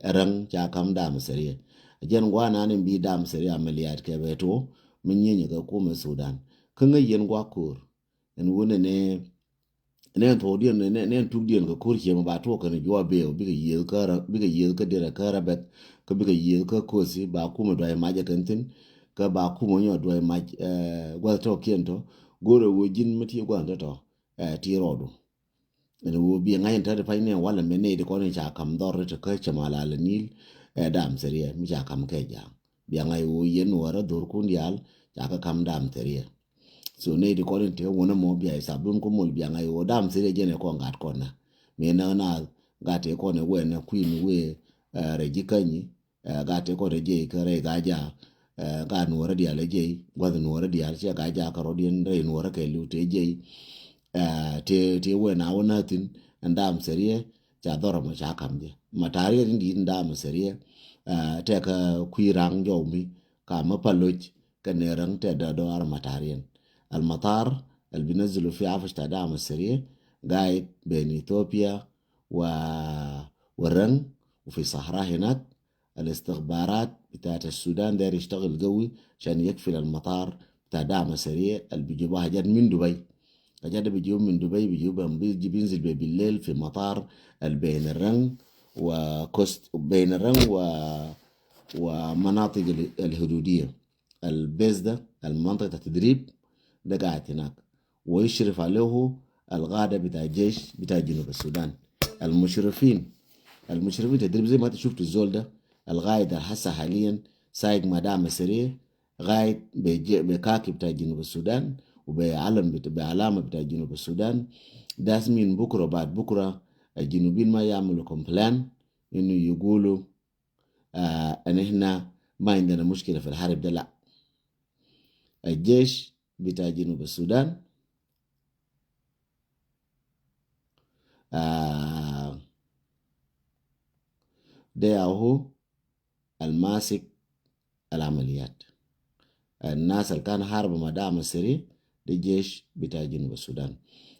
rang cha kam dam seriye jen gwa nanin bi dam seriye amaliyat ke beto mun yin ga kuma Sudan kan yen gwa kur en wona ne to dien ne tu dien ga kur che ma ba to kan jo be bi ga yel ka bi ga yel ka dira ka rabet ka bi ga yel ka kosi ba kuma do ma ja kantin ka ba kuma nyo do ma gwa to kiento gore wo jin mati gwa to ti rodo ene wo bi ngai ta fa ne wala me ne de ko ne cha kam dor te ka chama la nil dam seriye mi cha kam ke ja bi ngai wo yen wara dor kun yal cha ka kam dam seriye so ne de ko ne te wona mo bi ai sabun ko mol bi ngai wo dam seriye je ne ko ngat ko na me na gate ko ne we na queen we re jikanyi gate ko de je ka re ga ja ga nuora dia le je gwa nuora dia che ga ja ka ro dien re nuora ke lu te je te we na wona tin ndam seriye cha doro ma cha kamje matari ndi ndam seriye te ka kuirang jomi ka mapaloch ka ne rang te da do ar matarian al matar al binazzilu fi afish ta dam seriye قاعد بين إثيوبيا والرن وفي صحراء هناك الاستخبارات بتاعت السودان داير يشتغل قوي عشان يقفل المطار بتاع دعم سريع اللي بيجيبوها حاجات من دبي حاجات بيجيبوا من دبي بينزل بالليل في مطار بين الرن وكوست بين الرن ومناطق الحدودية البيز ده المنطقة التدريب ده قاعد هناك ويشرف عليه الغادة بتاع الجيش بتاع جنوب السودان المشرفين تدريب زي ما انت شفت الزول ده الغايد هسه حاليا سايق مدام سريع غايد بكاكي بتاع جنوب السودان بعلامة بتاع جنوب السودان ده من بكرة بعد بكرة الجنوبين ما يعملوا كومبلان انه يقولوا ان احنا ما عندنا مشكلة في الحرب ده. لا، الجيش بتاع جنوب السودان ده هو الماسك العمليات. الناس اللي كان حارب مدام السري ده جيش بتاع جنوب السودان.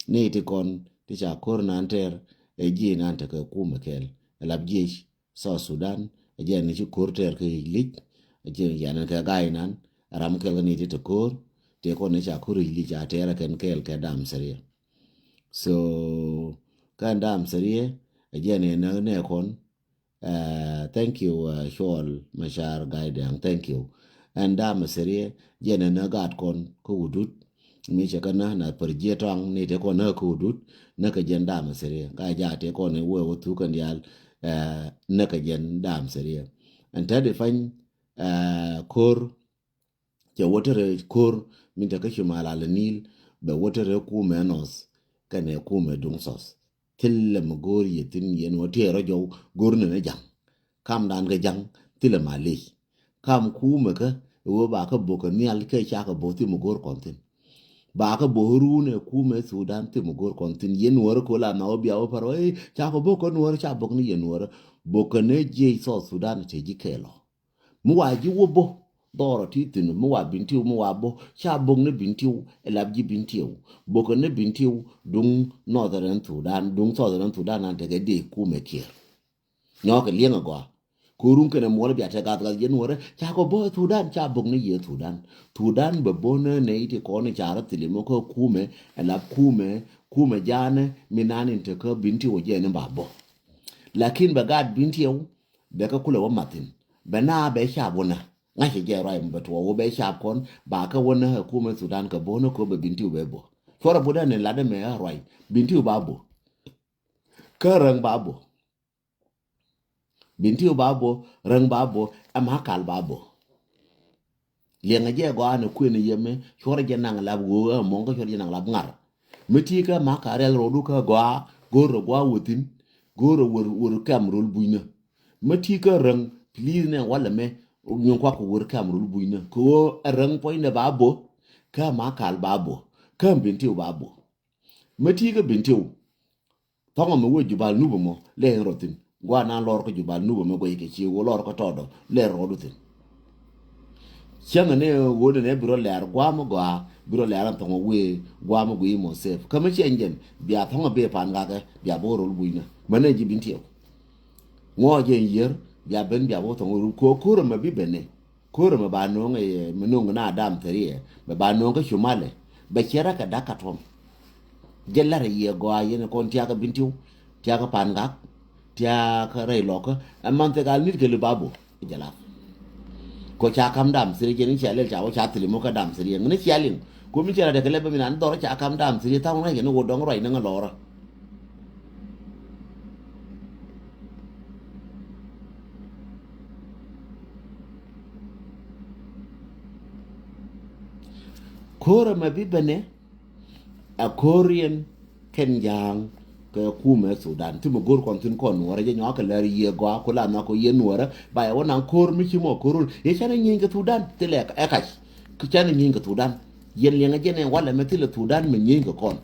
نيتي كون تشاكور نانتر اجي نانتا كوما كيل الاب جيش سو السودان اجي نشي كورتر كي ليك اجي يعني كغاينان رام كيل نيتي تكور تيكون نشاكور ليك اتيرا كان كيل كدام سري. So kan dam seriye ajene ne kon thank you Shawl Mashar guiding, thank you. And dam seriye jene na gat kon ko udut mi che kana na perje tang ni te kon na ko udut na ka jen dam seriye ga ja te kon ne wo tu kan yal na ka jen dam seriye and ta de fan kor ke wotere kor min ta ka shimala la nil be wotere ku menos kane ku me dung sos tilla ma gor yetin yen wote rajo gor ne jang kam dan ga jang tilla ma le kam ku me ka wo ba ka bo ka ni al ke cha ka bo ti mo gor kontin ba ka bo ru ne ku me Sudan ti mo gor kontin yen wor ko la na obi awo paro cha ko bo ko wor cha bo ni yen wor bo ka ne je so Sudan te ji kelo mu wa ji wo bo doro ti tinu mu wa bintiu mu wa bo cha bong ne bintiu elabji bintiu boko ne bintiu dung northern Sudan dung southern Sudan an te de ku me kir no ke lienga go kurun ke ne mo bi ata ga yen wore cha ko bo Sudan cha bong ne ye Sudan be bona ne ite ko ne cha ra tili mo ko ku me elab ku me jane minani te ko bintiu je ne ba bo lakin ba gad bintiu be ka kula wa matin bana be sha bona nga ke je rai mbato wo be sha kon ba ka wona ku me Sudan ka bono ko be bintiu be bo fora boda ne lade me rai bintiu ba bo ka rang ba bo bintiu ba bo rang ba bo am hakal ba bo lenga je go an ku ne yeme fora je nang la wo mo ngo fora je nang la ngar meti ka ma ka rel rodu ka goro gwa wutin goro wor kamrul buina meti ka rang please ne wala me nyon kwa ko wor kamrul buina ko rang poine ba bo ka ma kal ba bo ka bintiu ba bo meti ka bintiu tonga me wo jubal nubo mo le rotin gwa na lor ko jubal nubo me go yike chi wo lor ko todo le rodutin changa ne wo ne biro ler gwa mo gwa biro ler an tonga we gwa mo go mo sef kama chenjen bia tonga be pan ga ke bia bo rol buina mane ji bintiu ngo je yer ya ben ya wo to ko ma bi bene ko ma ba no nge menung na adam teriye ba no ga shumale ba kera ka dakatom jelare ye go ayen kon tia ka bintiu tia ka panga tia ka rei loko amman te gal nit ke le babo jala ko cha kam dam siri jeni chale cha wo cha tili mo ka dam siri ngene chalin ko mi chara de ke le ba minan do cha kam dam siri ta ngene no dong roi na lora kora ma bibane a korean kenjang ke kume Sudan ti mo gor kon tin kon wora je nyoka ler ye go ko la na ko ye nuora ba ya wona kor mi ci mo korul ye chana nyinga Sudan ti le ka kash ku chana nyinga Sudan yen le nga jene wala me ti le Sudan me nyinga kon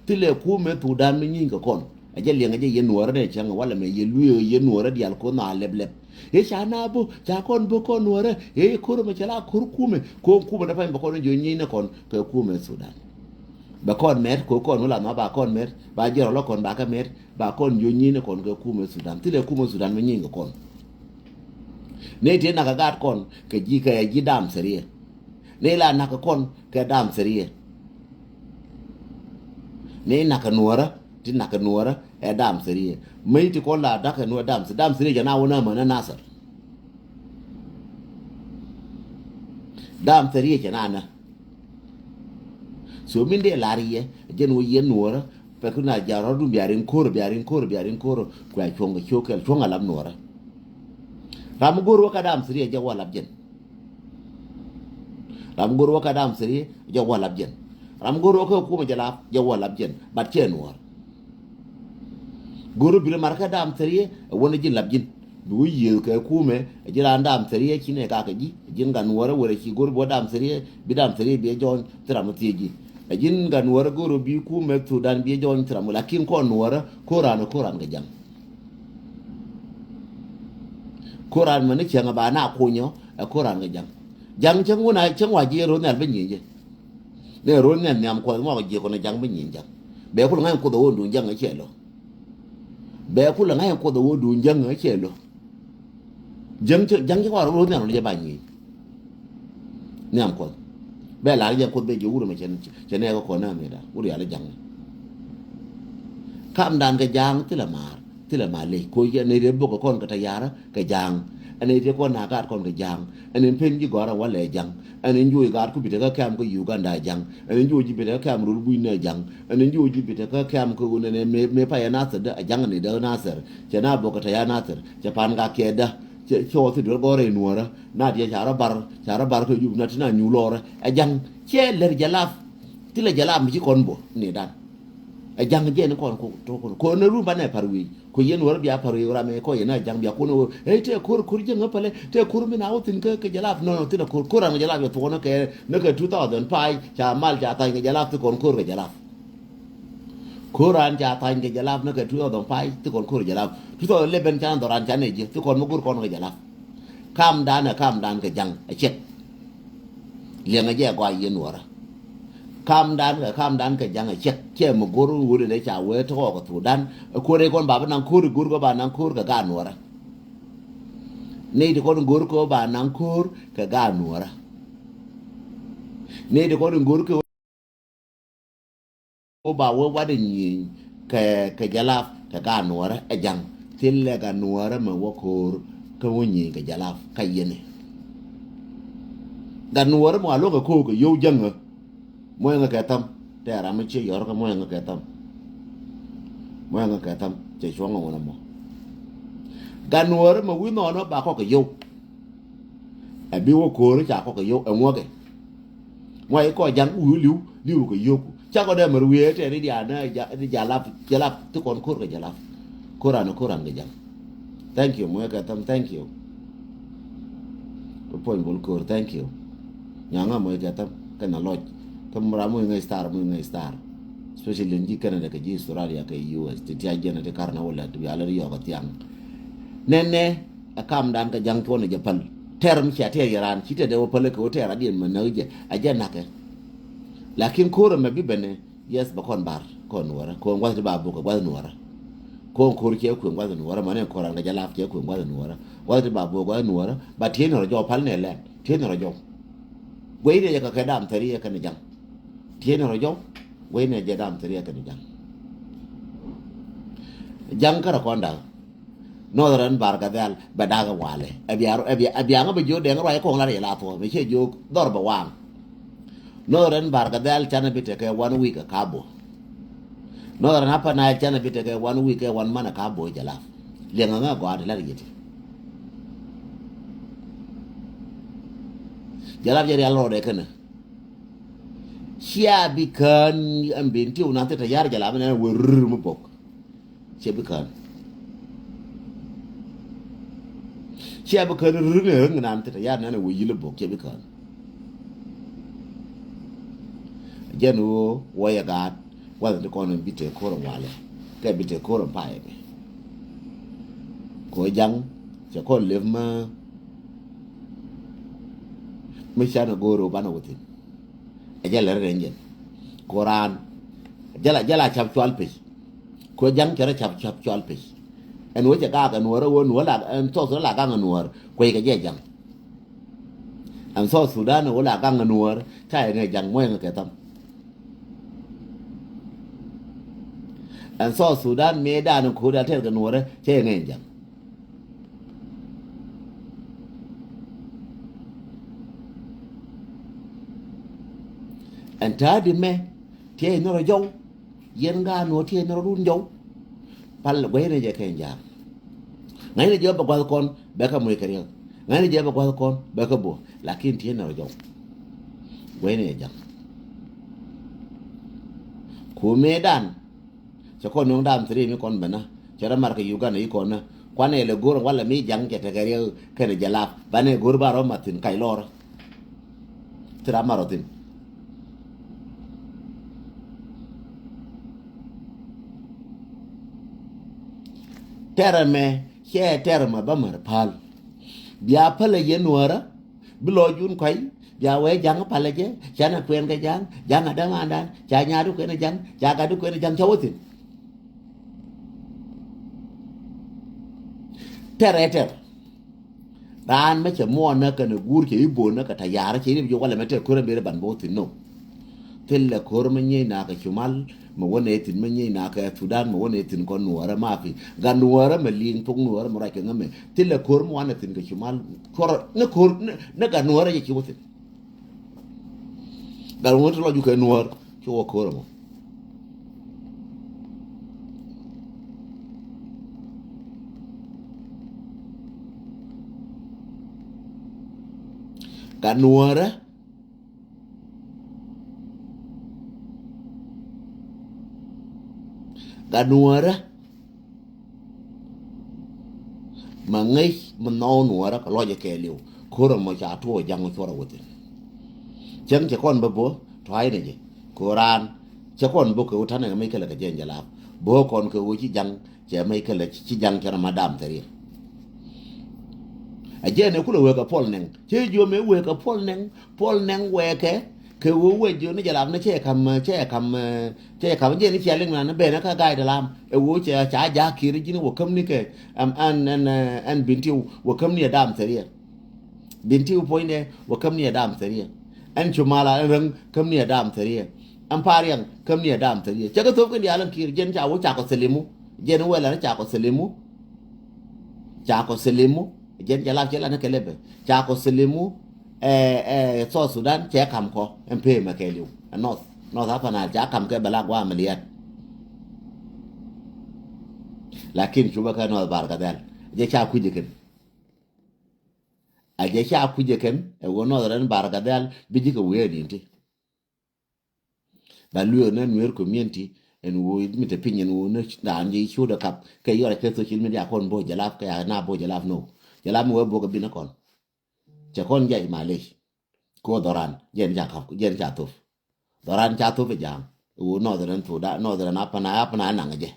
ti le kume Sudan me nyinga kon a je le nga je ye nuora ne changa wala me ye luyo ye nuora dial ko na lebleb ye chana bu cha kon bu kon nuora ye kor me chala kor kume ko kume da pa ko jo nyina kon ke kume Sudan ba kon met ko kon wala no ba kon met ba jero lo kon ba ka met ba kon yo nyine kon ke kume Sudan tile kume Sudan me nyinga kon ne te na ka gat kon ke ji ka ji dam serie ne la na ka kon ke dam serie ne na ka nuora ti na ka nuora e dam serie mai ti kon la da ka nuora dam serie ja na wona ma na nasar dam serie ja na so min de lariye jen wo yen nuora pe kuna jaro dum biarin kor kwa chonga chokel chonga lam nuora ram goro ka dam sri ja wala jen ram goro ka dam sri ja wala jen ram goro ko kuma jala ja wala jen bat che nuor goro bi marka dam sri wona jin lab jin du yi ka kume jila dam sri kine ka ji jin ga nuora wore ki goro bo dam sri bi dam sri bi jon tramati ajin gan wara goro bi ku me Sudan bi jon tram lakin ko wara Quran ga jam Quran man ni changa ba na ko nyo Quran ga jang chang wona chang wa ji ro na be nyi je ne ro ne nyam ko mo ji ko na jang be nyi jang be ku ngai ko do ndu jang che lo be ku ngai ko do ndu jang che lo jang ko ro ne ro je ba nyi nyam ko be la ya ko be juru me chen ne ko na me da uri ala jang kam dan ga jang ti la mar le ko ye ne re bo ko kon ka ta yara ka jang ane te ko na ka kon ka jang ane pen ji gora wala jang ane nju ga ku bi ta ka kam ko Uganda jang ane nju ji bi ta ka kam ru bu ne jang ane nju ji bi ta ka kam ko ne me pa ya na sa da jang ne da na sar che na bo ka ta ya na sar che pan ga ke da cho thì đứa gore nuora na dia chara bar ko yub na tina nyu lora a jang che ler jalaf ti le jalaf mi kon bo ni dan a jang je ne kon ko ne ru bane parwi ko yen wor bia parwi ora me ko yena jang bia ko no e te kur je ngapale te kur mi na utin ke jalaf no ti kur ran jalaf yo to no ke ne ke 2000 pai cha mal cha ta ke jalaf ti kon kur ke jalaf Quran ja tan ke jalaf na ke tuyo don pai ti kon kur jalaf tu to le ben chan doran chan ne ji ti kon mugur kon ke jalaf kam dan ke jang a chet le nga je kwa yen wora kam dan ke jang a chet che mugur wuri le cha we to ko tu dan ko re kon ba nan kur gur go ba nan kur ka gan wora ne di kon gur ko ba nan kur ka gan wora ne di kon gur ko ba wo wa de ni ke jalaf ka ga nuora e jang tille ga nuora ma wo kor ka woni ke jalaf ka yene ga nuora mo alo ko yo jang mo nga ka tam te ara mi che yor ka mo nga ka tam che chwa ngo na mo ga nuora ma wi no ba ko yo e bi wo kor cha ko yo e ngo ke mo e ko jang u liu ko yo cha ko de mer wiye te ni dia na jalap tu kon kur ke jalap Quran ke jam thank you mo ka tam thank you ko pon bol kur thank you nyanga mo ka tam kana loj kam ra mo ngai star especially ndi Canada ke ji Australia ke US ti ja jena de karna wala tu ala yo ka tiang nene akam dan ka jang to ne japan term cha te yaran ci te de wo pale ko te ra dien ma na je ajana ke lakin kore me bibene yes ba kon bar kon wara ko ngwa ba bu ko ba nuara ko ke ku ngwa nuora mane ko ranga jalaf ke ku ngwa nuora wa ti ba bo ngwa nuora ba ti no jo pal ne le ti no jo we ne ka dam tari ka ne jang ti no jo we ne je dam tari ka ne jang ka ko nda no ran bar ka dal ba da ga wale abiaro ba jo de ngwa ko ngala la to me che jo dor ba wang no ran bar ka dal chana bite ke 1 week ka bo no ran apa na chana bite ke 1 week ke 1 mana ka bo jalaf lenga nga go adla yiti jalaf jeri alro de kana sia bi kan ambin tiu na ta yar jalaf na wurr mu bok sia bi kan rung na ta yar na wo yile bok sia bi kan jenu waya gat wala de kono bite ko ro wale ke bite ko ro pae ko jang je ko levma mi chana goro bana wutin ajala renjen Quran jala chap chwal pe ko jang kera chap chwal pe en wo je ga nuora wo nuora en so la ga nuor ko ga je jang en so Sudan wo la ga nuor cha ne jang mo en ke tam en so Sudan me da no ko da tel ga nuor che ne jang en ta di me tie no jo yen ga no tie no run jo pal we ne je ken jang ngai ne jo ba kwal kon be ka mo keriyo ngai ne je ba kwal kon be ka bo lakin tie no jo we ne jang ku me dan se ko no dam tri mi kon bana chara mar ka yuga ne ko na kwane le gor wala mi jang ke te keriyo ken jalap bane gor baro matin kai lor tra marotin terame che terma ba mar pal bia pale ye nuora bilo jun kai bia we jang pale je chana kwen ga jang ada mandan cha nya du kwen jang cha ga du kwen jang chawotin ter ran me che mo na ka ne gur ke ibo na ka tayara che ni jo wala mete ko re ban bo tin no telle kor me nyi na ka chumal ma wone tin me nyi na ka Sudan ma wone tin ko nuora ma fi ga nuora me ling tung nuora mo ra ke ngame telle kor mo wana tin ka chumal kor ne ga nuora ye chiwote ga mo to lo ju ke nuora cho kor mo ga nuora ma ngai ma no nuora ka lo je ke liu kor mo cha to jang cho ra wote jang che kon bo to ai ne je Quran che kon bo ko tan ne mai kala ka jen jala bo kon ko wuci jang che mai kala ci jang cha madam tari a je ne kula we ka pol neng che jo me we ka pol neng we ke wo we jo ne jala ne che kam je ni che ling na be na ka gai da lam e wo che cha ja ki ri ni wo kam ni ke an binti wo kam ni dam tari binti poine wo kam ni dam tari an chumala ran kam ni dam tari an pariyan kam ni dam tari che ka to ke ni alan ki jen cha wo cha ko selimu jen we la cha ko selimu jen jala jela na kelebe cha ko selimu so Sudan che kam ko mp ma keliu north hapa na cha kam ke balagwa amaliyat lakin chuba ka no bar kadal je cha kujiken a je cha kujiken e wono ran bar kadal biji ko we dinti ba luo na nuer community en wo mi te pinyen wo na anje chu da kap ke yo ke social media kon bo jalaf ka na bo jalaf no jalaf mo bo ko bina kon che kon jai malej ko doran jen ja kap jen ja tof doran ja tof jam wo no doran to da no doran apana na ngaje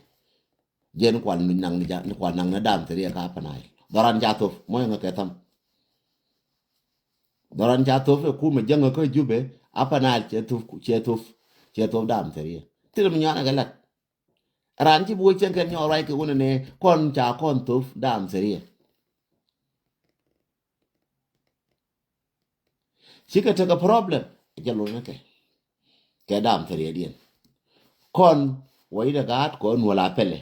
jen kwan nang ja kwan nang na dam te ka apana doran ja tof mo nga ke tam doran ja tof ku me janga ko jube apana che tof dam te tir mi nyana galat ran ci bo chen ken nyo rai ke wona ne kon cha kon tof dam serie ci ka ta problem jalo na ke dam serie dien kon wai da gat kon wala pele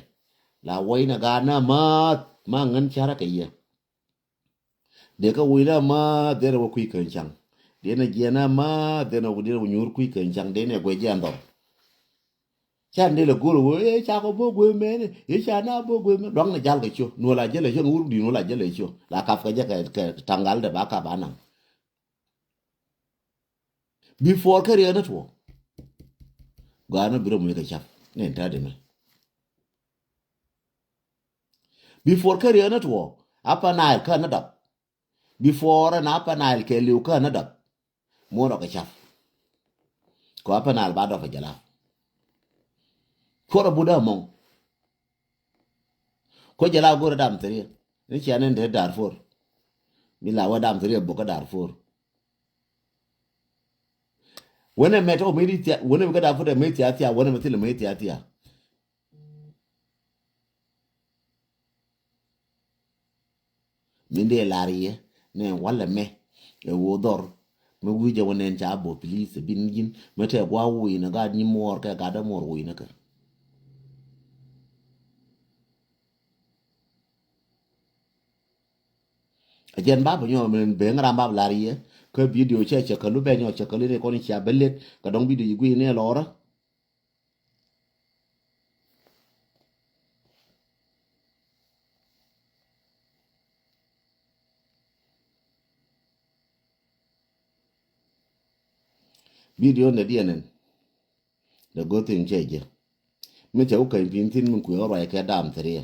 la wai na ga na ma ngan chara ke ye de ka wila ma de ro ku kan chang de na je na ma de na ku de nyur ku kan chang de ne gwe jando chan de la guru e cha ko bo gwe me ne e cha na bo gwe me dong na jal ke chu no la je le chu ngur di no la je le chu la ka fa je ke tangal de ba ka ba na before career na to ga na biro mu ka chap ne ta de me before career na to apa na ka na da before na apa na ke liu ka na da mo ro ka chap ko apa na ba do fa jala ko ro bu da mo ko jala go dam tere ni cha ne de Darfur mi la wa dam tere bo ka Darfur wona me to me di wona me ka Darfur de me tia wona me tile me tia mi de larie ne wala me e wo dor me wuje wonen cha bo police bin gin me te gwa wi na ga ni mor ka ga da mor wi na ka ajen ba bo nyo men be ngara ba larie ko video che ka lu be nyo che ka lu ne ko ni cha belet ka dong video gwi ne lora video ne dienen the good thing che me che ko pin tin mun ku ro ka dam tere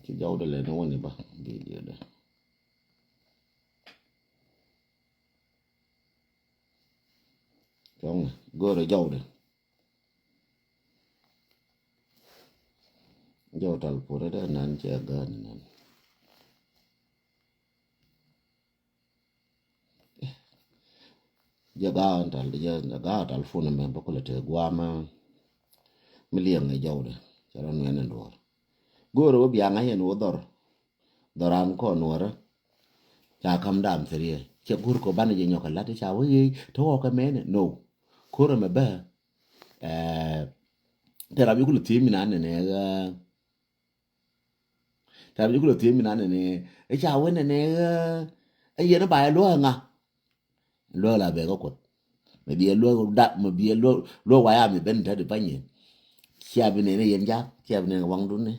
ki jaw de le no woni ba video de jong go ro jaw de jaw tal pore de nan che ga nan jaga tal jaga tal fu na me ba ko le te gwa ma mi liang e jaw de charan men ndor go ro bi anga yen wo doran ko nuora cha kam dam serie che gur ko ban je nyoka lati cha wi to ko men no ko ro me ba eh tera bi ku ti mi na ne tera bi ku ti mi na ne e cha we ne e ye na ba lo nga lo la be ko me bi lo da me bi lo wa ya mi ben ta de pa ni chia bi ne yen ja chia bi ne wang dun ne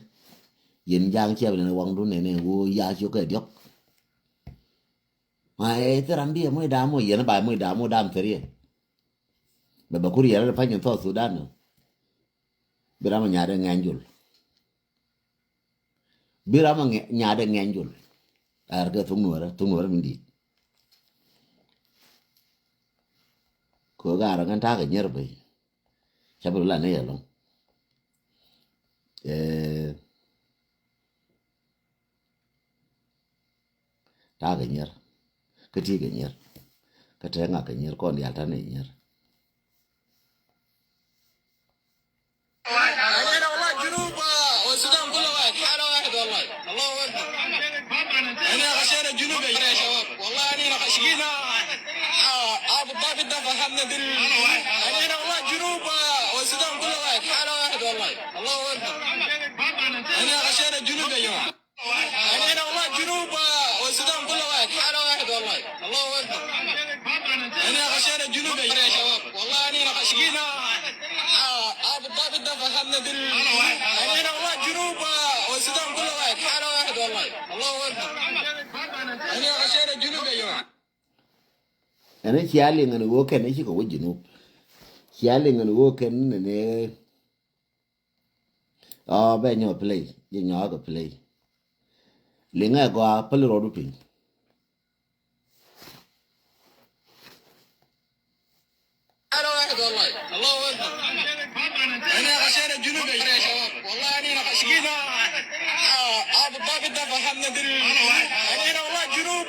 yen jang chia bi ne wang dun ne wo ya chu ke diok ma e tera bi mo da mo ye na ba mo da mo dam serie be ba ku ye na pa ni to Sudan no birama nyaade nganjul birama nyaade nganjul arga tunwara mindi ko gara ngan ta ga nyerbe chabul la ne yalo ta ga nyer kati ga nyer kata nga ga nyer kon yalta ne nyer انا والله جنوب والسودان كله واحد حاله واحد والله الله اكبر انا غشينا الجنوب يا شباب والله انا غشينا ابو ظبي ده فهمنا دل انا والله جنوب والسودان كله واحد حاله واحد والله الله اكبر انا غشينا الجنوب يا جماعه انا والله جنوب والسودان كله واحد حاله واحد والله الله اكبر انا غشينا الجنوب يا شباب والله انا غشينا ابو ظبي ده فهمنا دل انا والله جنوب والسودان كله واحد حاله واحد والله الله اكبر انا غشينا الجنوب يا جماعه انا شيالي ngani wo ken shi ko wajinu shiyali ngani wo ken ne be nyo play ye nyo ga play linga go pali rodu pin على واحد والله الله اكبر انا غشينا الجنوب يا شباب والله انا غشينا ابو ظبي ده فهمنا دل انا والله جنوب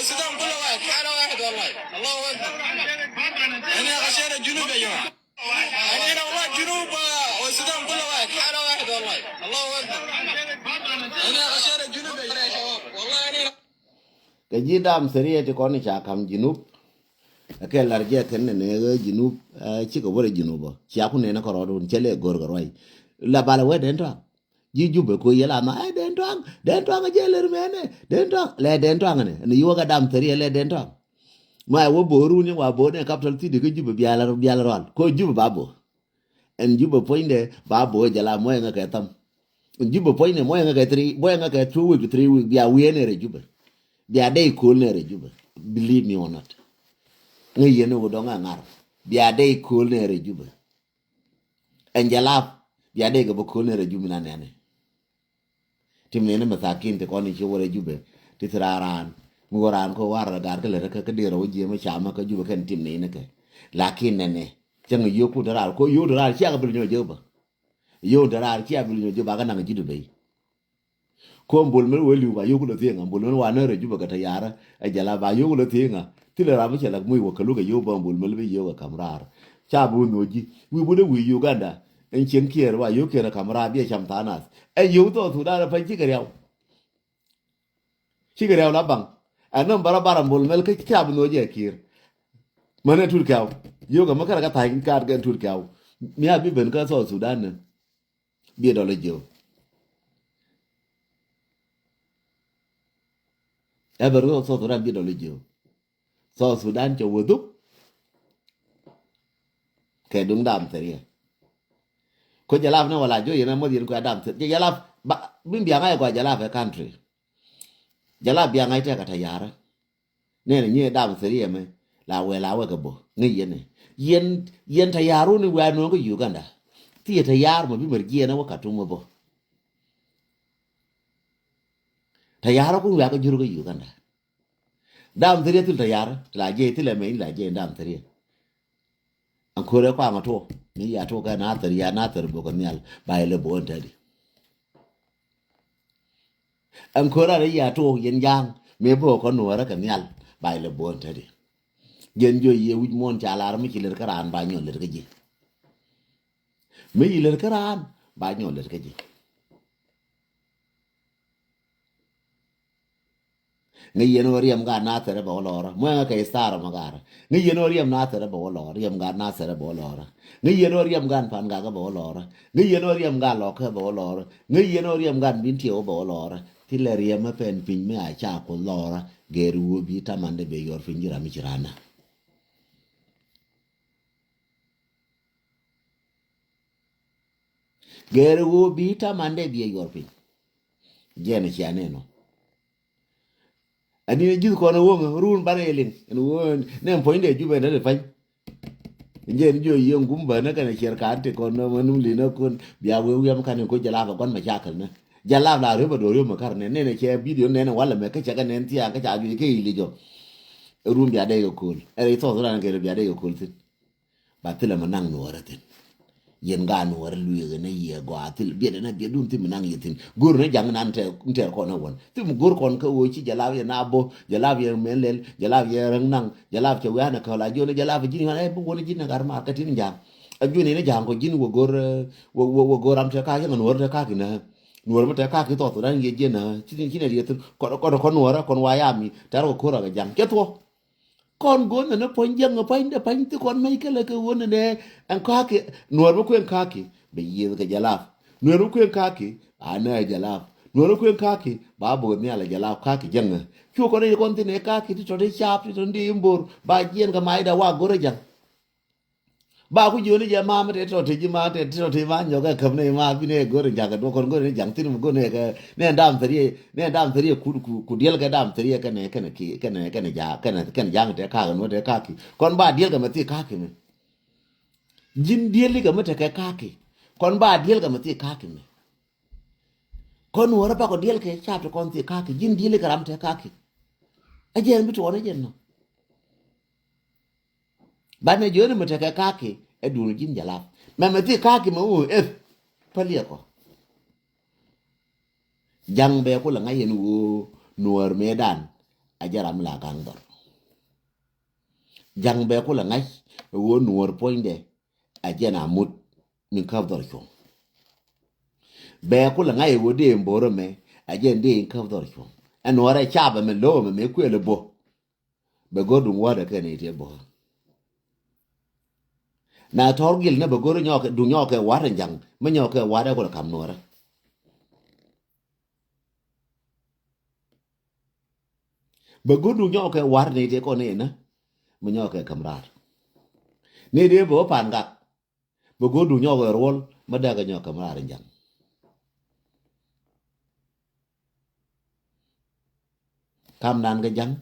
والسودان كله واحد حاله واحد والله الله اكبر انا غشينا الجنوب يا جماعه انا والله الجنوب والسودان كله واحد حاله واحد والله الله اكبر انا غشينا الجنوب يا شباب والله انا cái gì đam seri thì con cha kam jinup cái large cái này này jinup chỉ có vừa jinup chia cũng này nó có rồi chele gor gor vậy là bala we den toang ji jube ko yela ma ai den toang jele mene den toang le den toang ne ni yoga dam seri le den toang ma wo boru ni wa bo ne capital city ke jube biala ron ko jube babo en jube poinde babo jala mo nga ka tam jube poinde mo nga ka 3 mo nga ka 2 week 3 week bia we ne re jube bia day cool ne re jube believe me or not ngi yene wo donga ngar bia day cool ne re jube en jala bia day go cool ne re jube na ne tim ne masakin te koni chi wore jube ti traran ngoran ko war gar ke le ka de ro je ma chama ka jube kan tim ne ke lakin ne chang yo ku daral ko yo daral chi ga bil nyo je ba yo daral chi bil nyo je ba ga na ji du be ko mbol mel weli ba yo ku lo tienga mbol mel wa na re jube ka ta yara a jala ba yo ku lo tienga ti le ra ba che la mu wo ka lu ga yo ba mbol mel be yo ga kamrar cha bu no ji wi bu de wi Uganda en chen kier wa yo kera kamra bi cham tanas en yo to tu da pa chi ga rew la bang anan bara mbol mel ka cha bu no je kir mane tur kaw yo ga makara ka ta ka ga tur kaw mi abi ben ka so Sudan ne bi do le jo e ber so Sudan bi do le jo so Sudan cho wudu ke dung dam teriya ko jalaf na wala jo yena mo yin ko adam te jalaf ba bin biya ngai ko jalaf e country jalaf biya ngai te ka ta yara ne ne ni dam teriya me la we ka bo ngi yene yen ta yaru ni wa no ko Uganda ti ta yar mo bi mer giena wa ka tu mo bo ta yara ko wa ka juru ko Uganda dam teriya til ta yara la je til me la je dam teriya ankore kwa ngato ni ya to ka na teriya na ter bo ko nyal ba ile bo ntadi ankora re ya to yen yang me bo ko no ra ka nyal ba ile bo ntadi gen jo ye wi mon cha lar mi kiler karan ba nyon ler gaji mi ler karan ba nyon ler gaji ngi yeno riem ga na tere ba lora mo nga ka star ma gara ngi yeno riem na tere ba lora riem ga na tere ba lora ngi yeno riem gan pan ga ba lora ngi yeno riem ga lo ka ba lora ngi yeno riem gan bin tio ba lora ti le riem ma pen pin me a cha ko lora geru bi ta mande be yor finjira mi jirana geru bi ta mande be yor fin jene ci aneno ani ne jil ko na wonga run barelin en won nem poinde jube na le fay njen jo yeng gumba na kana cher ka ante ko no manum li na kon biya we yam kan ko jala ba gon ma jakal na jala la re ba do re ma kar ne ne che video ne wala me ka cha kan en tia ka cha ju ke ili jo rum biya de ko kul e to so na ke biya de ko kul tin ba tila manang no waratin yen ga no war luye ne ye go atil bi de na bi dun tim nang yitin gor ne jang nan te ko na won tim gor kon ka wo ci jalaw ye na bo jalaw ye melel jalaw ye rang nang jalaw ce wa na ka la jone jalaw jini ma e bu woni jini gar ma ka tin jang a joni ne jang ko jini wo gor wo gor am te ka ye no war te ka ki na no war ma te ka ki to dan ye je na ci ne ye ko no war kon wa ya mi tar ko ra ga jang ke to con gôn là nó phun dân ở phun thì con mấy cái là cái gôn này ăn cá kì nuôi nó quên cá kì bây giờ cái jalap nuôi nó quên cá kì anh ấy jalap nuôi nó quên cá kì bà bố này là jalap cá kì dân à chú con này con thì này cá kì thì cho đi chạp thì cho đi im bur bà chiên cái máy đã qua gôn rồi dân bà cũng vô này giờ mà để cho thì mà để cho thì mà nhiều cái cầm này mà bên này gôn rồi dân cái đó con gôn này dân tin một gôn này cái này đam thề cu điel cái đam thề cái này giá cái này giang để cá cái nó để cá kì con bà điel cái mà thì cá kì này jin điel cái mà thì cái cá kì con bà điel cái mà thì cá kì này con nuôi bà con điel cái chạp cho con thì cá kì jin điel cái làm thì cá kì ai giờ biết chỗ này giờ nó ba ne jone mo take kaki e dunu jin jalaf ma ti kaki mo palia ko jang be ko la ngayen wo nuor medan ajaram la kang dor jang be ko la ngai wo nuor poinde ajena mut min ka dor ko be ko la ngai wo de mboro me ajen de ka dor ko anore chaba me lo me ku le bo be godun wada kene te bo na torgil na be godo nyoke du nyoke wada jang me nyoke wada ko kam nora be godu nyoke war ne te ko ne na me nyoke kamrar ne de bo panga be godu nyoke rol ma daga nyoke kamrar jang kam nan ga jang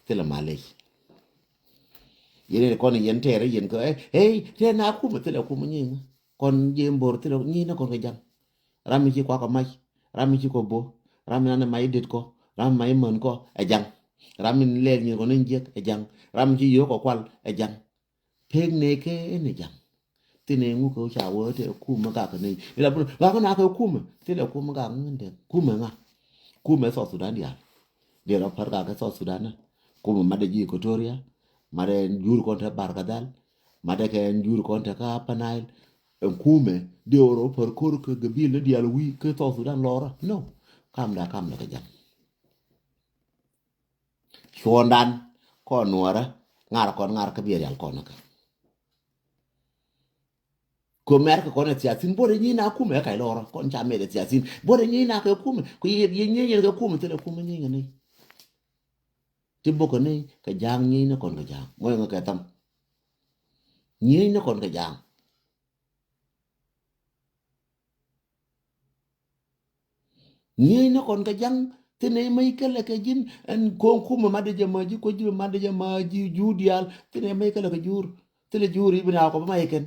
tela malay yene ko ne yen tere yen ko hey te na ku me tela ku me nyin kon jembor tela nyin na kon ga jang rami ci ko mai rami ci ko bo rami na mai dit ko rami mai mon ko e jang rami leen ñi ko nañ jek e jang rami ci yo ko kwal e jang peg ne ke ne jang tine ngu ko cha wo te ku ma ga ka ne ila bu ga ko na ko ku ma te le ku ma ga ngende ku ma nga ku ma so Sudan ya de ra par ga so Sudan na ku ma de ji ko toria ma de jur ko ta barkadal ma de ke jur ko ta ka panail en kume de oro par kor ke gabil de dial wi ke to Sudan lora no kam da ka jam shondan ko nuora ngar ka bier yal ko na ka ko mer ko ne tiasin bore ni na kume ka lora kon cha me de tiasin bore ni na ka kume ko ye ye ka kume te kume ni ngani timbo ko ne ka jang ni na kon ka jang mo nga ka tam ni na kon ka jang ni na kon ka jang tene mai kala ka jin en ko kuma made jama ji ko ji made jama ji judial tene mai kala ka jur tele juri bina ko mai ken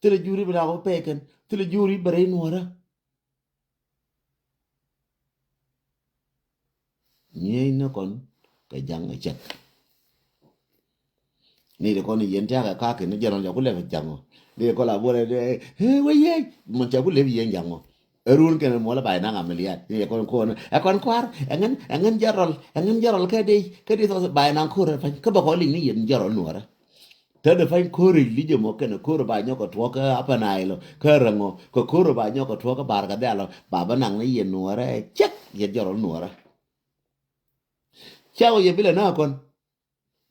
tele juri bina ko peken tele juri bare nuora ni na kon ka jang a chek ni de kon yen ta ka ke ne jaron ja ko le jango de ko la bore de he we ye mon cha ko le yen jango erun ken mo la bay na ameliat ni kon kwar engen jarol ke de so bay na ko re fa ko ba ko li ni yen jarol nuora te de fa ko ri li je mo ken ko ba nyoko to ka apa na ilo ka rango ko ba nyoko to ka bar ga dalo baba nang ni yen nuora chek yen jarol nuora chao ye bile na kon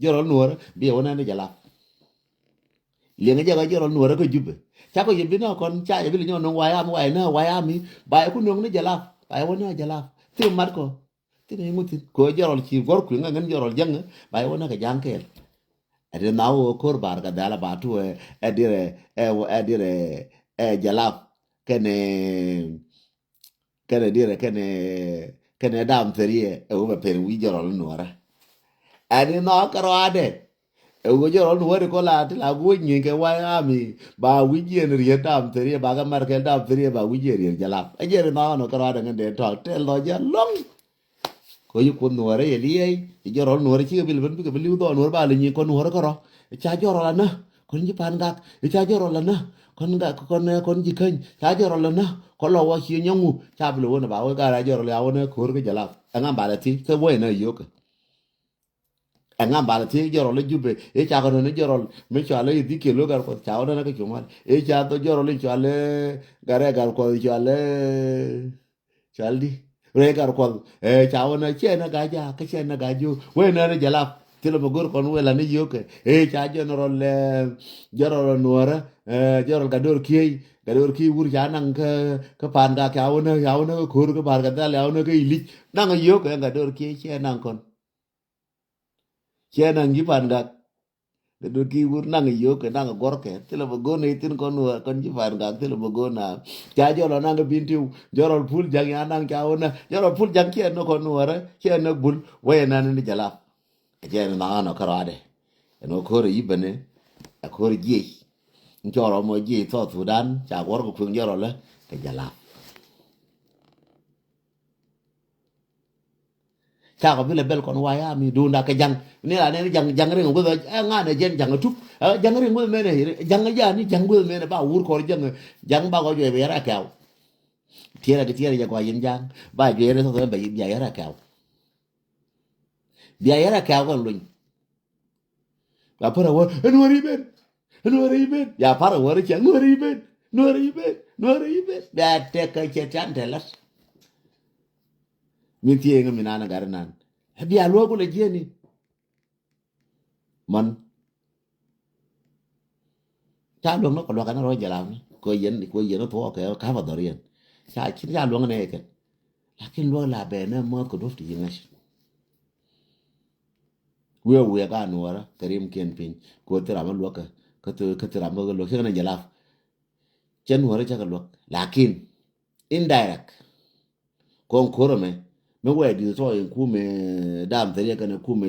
jarol nuora bi wona ne jala le nga jaga jarol nuora ko jubbe chako ye bina kon cha ye bile nyon waya mi ba ku nong ne jala ba wona jala ti marko ti ne mutin ko jarol ci gor ku nga ngen jarol jang ba wona ka jankel ade nawo kor bar ga dala ba tu edire jala kene dire kene dam ferie e o be per wi jarol nuora ade no karo ade ugo joro nuore ko la ti la go nyi ke wa ami ba wije ne rie dam terie ba ga mar ke dam terie ba wije rie jala e jere no kara da ngende to tel lo ja long ko yu ko nuore ye liye joro nuore chi bil ban bi ke bil do nuore ba le nyi ko nuore karo cha joro la na kon ji pan ga cha joro la na kon ji kan cha joro la na ko lo wa chi nyangu cha bil wona ba wa ga ra joro la wona ko ke jala nga ba la ti ke wo na yo ngam bala ti joro le jube e cha ko ne joro me cha le di ke lo gar ko cha ona ke chumal e cha to joro le cha le gare gar ko cha le chaldi re gar ko e cha ona che na ga ja ke che na ga ju we na ne jala ti lo gor kon we la ne yo ke e cha joro le joro nuora joro ga dor ki wur cha nang ke pan ga ka ona ko ko bar ga da le ona ke ili nang yo ke ga dor ki che nang kon che nang gi pan ga do ki wur nang yo ke nang gor ke tele bo gone tin kon kon ji pan ga tele bo gona ja jolo nang bintiu joro pul jang ya nang ja ona joro pul jang ke no kon wara ke no bul we nan ni jala je na no karade no ko ri bene ko ri ji joro mo ji to Sudan ja gor ko kun joro le ke jala cha ko bile bel kon waya mi do nda ka jang ni la ne jang re ngo nga ne jen jang tup jang re ngo me ne jang ja ni jang ngo me ne ba wur ko jang ba ko je be ra kaw tiera ja ko yin jang ba je re so be ya ra kaw dia yara ka gon luñ ba para wo enori ben ya para wo ke enori ben ba te ka che tan telas min tie ngam nana garnan biya lo ko le jeni man cha lo no ko lo kana ro jala ko yen to ka ba dorien cha kin cha lo ne ke lakin lo la be na mo ko do ti ngash we ga no wara karim ken pin ko tira ma lo ka tira ma lo ke na jala chen wara cha ka lo lakin indirect kon korome me we di so en ku me dam tere kana ku me